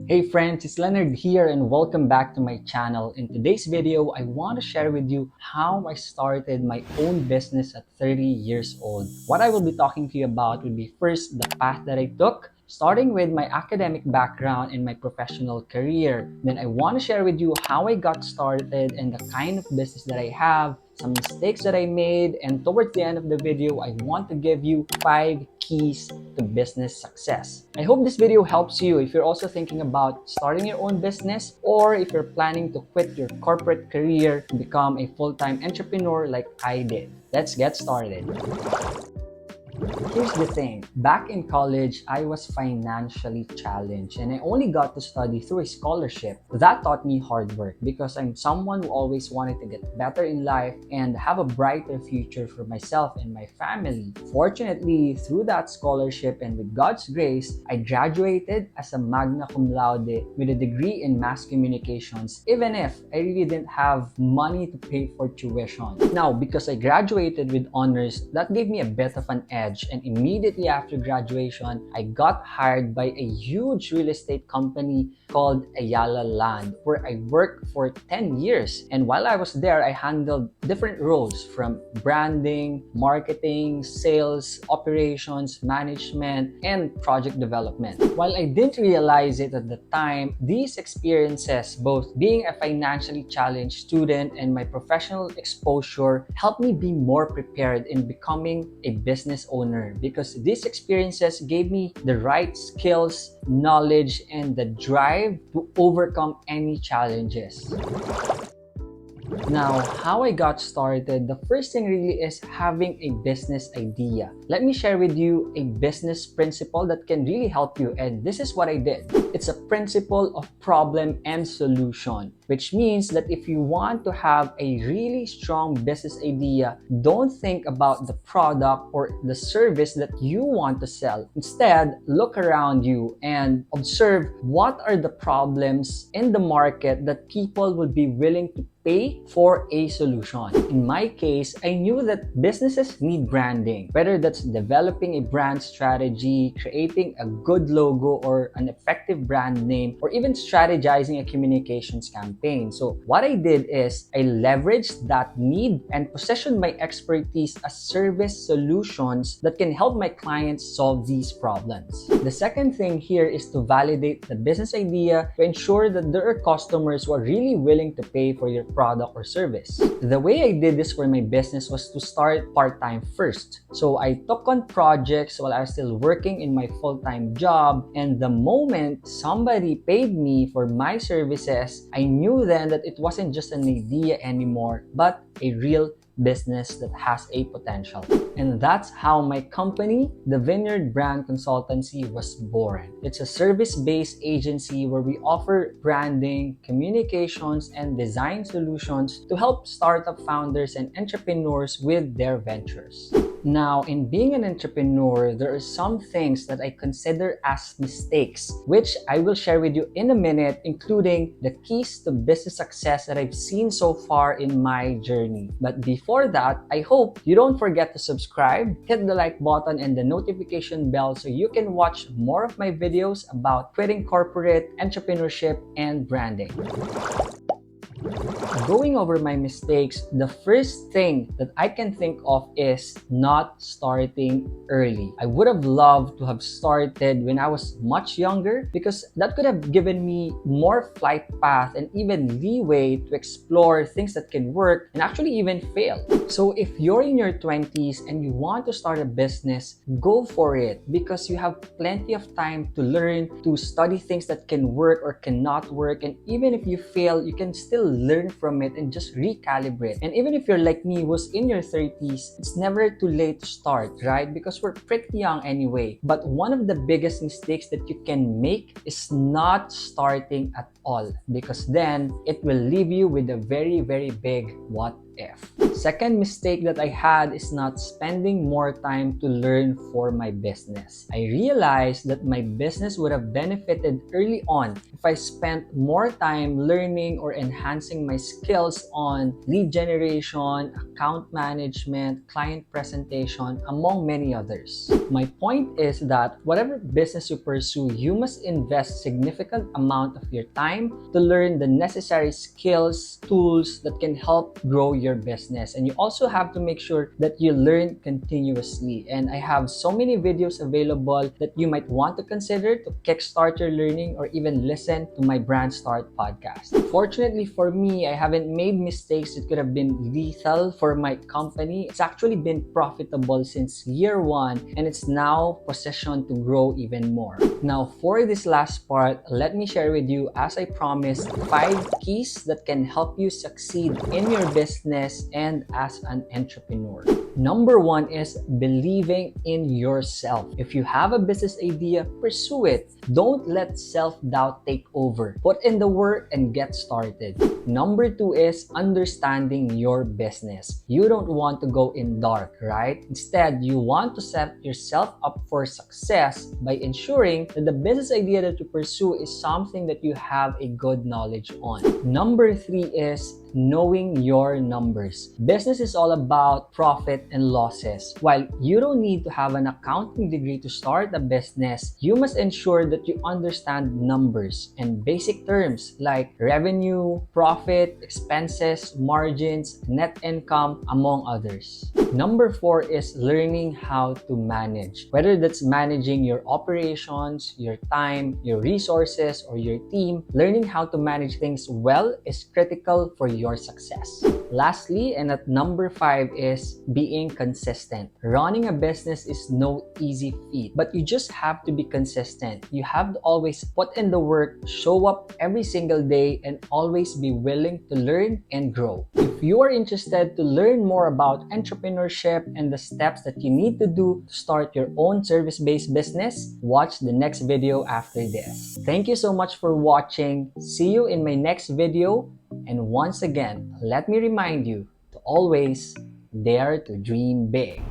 Hey friends, it's Leonard here and welcome back to my channel. In today's video, I want to share with you how I started my own business at 30 years old. What I will be talking to you about would be first the path that I took, starting with my academic background and my professional career. Then I want to share with you how I got started and the kind of business that I have, some mistakes that I made, and towards the end of the video, I want to give you 5 keys to business success. I hope this video helps you if you're also thinking about starting your own business or if you're planning to quit your corporate career to become a full-time entrepreneur like I did. Let's get started. Here's the thing, back in college, I was financially challenged and I only got to study through a scholarship. That taught me hard work because I'm someone who always wanted to get better in life and have a brighter future for myself and my family. Fortunately, through that scholarship and with God's grace, I graduated as a magna cum laude with a degree in mass communications, even if I really didn't have money to pay for tuition. Now, because I graduated with honors, that gave me a bit of an edge, and immediately after graduation, I got hired by a huge real estate company called Ayala Land, where I worked for 10 years. And while I was there, I handled different roles from branding, marketing, sales, operations, management, and project development. While I didn't realize it at the time, these experiences, both being a financially challenged student and my professional exposure, helped me be more prepared in becoming a business owner because these experiences gave me the right skills, knowledge, and the drive to overcome any challenges. Now, how I got started, the first thing really is having a business idea. Let me share with you a business principle that can really help you, and this is what I did. It's a principle of problem and solution, which means that if you want to have a really strong business idea, don't think about the product or the service that you want to sell. Instead, look around you and observe what are the problems in the market that people would be willing to pay for a solution. In my case, I knew that businesses need branding, whether that's developing a brand strategy, creating a good logo or an effective brand name, or even strategizing a communications campaign. So what I did is I leveraged that need and positioned my expertise as service solutions that can help my clients solve these problems. The second thing here is to validate the business idea to ensure that there are customers who are really willing to pay for your product or service. The way I did this for my business was to start part-time first. So I took on projects while I was still working in my full-time job, and the moment somebody paid me for my services, I knew then that it wasn't just an idea anymore, but a real business that has a potential. And that's how my company, the Vineyard Brand Consultancy, was born. It's a service-based agency where we offer branding, communications, and design solutions to help startup founders and entrepreneurs with their ventures. Now, in being an entrepreneur, there are some things that I consider as mistakes, which I will share with you in a minute, including the keys to business success that I've seen so far in my journey. But before that, I hope you don't forget to subscribe, hit the like button and the notification bell so you can watch more of my videos about quitting corporate, entrepreneurship, and branding. Going over my mistakes, the first thing that I can think of is not starting early. I would have loved to have started when I was much younger because that could have given me more flight path and even leeway to explore things that can work and actually even fail. So if you're in your 20s and you want to start a business, go for it because you have plenty of time to learn, to study things that can work or cannot work, and even if you fail, you can still learn from it and just recalibrate. And even if you're like me who's in your 30s, it's never too late to start, right? Because we're pretty young anyway. But one of the biggest mistakes that you can make is not starting at all, because then it will leave you with a very, very big what if. Second mistake that I had is not spending more time to learn for my business. I realized that my business would have benefited early on if I spent more time learning or enhancing my skills on lead generation, account management, client presentation, among many others. My point is that whatever business you pursue, you must invest significant amount of your time to learn the necessary skills, tools that can help grow your business. And you also have to make sure that you learn continuously. And I have so many videos available that you might want to consider to kickstart your learning or even listen to my Brand Start podcast. Fortunately for me, I haven't made mistakes that could have been lethal for my company. It's actually been profitable since year one, and it's now positioned to grow even more. Now, for this last part, let me share with you, as I promised, 5 keys that can help you succeed in your business and as an entrepreneur. Number 1 is believing in yourself. If you have a business idea, pursue it. Don't let self-doubt take over. Put in the work and get started. Number 2 is understanding your business. You don't want to go in dark, right? Instead, you want to set yourself up for success by ensuring that the business idea that you pursue is something that you have a good knowledge on. Number 3 is knowing your numbers. Business is all about profit and losses. While you don't need to have an accounting degree to start a business, you must ensure that you understand numbers and basic terms like revenue, profit, expenses, margins, net income, among others. Number 4 is learning how to manage. Whether that's managing your operations, your time, your resources, or your team, learning how to manage things well is critical for your success. Lastly, and at number 5 is being consistent. Running a business is no easy feat, but you just have to be consistent. You have to always put in the work, show up every single day, and always be willing to learn and grow. If you are interested to learn more about entrepreneurship and the steps that you need to do to start your own service-based business, watch the next video after this. Thank you so much for watching. See you in my next video. And once again, let me remind you to always dare to dream big.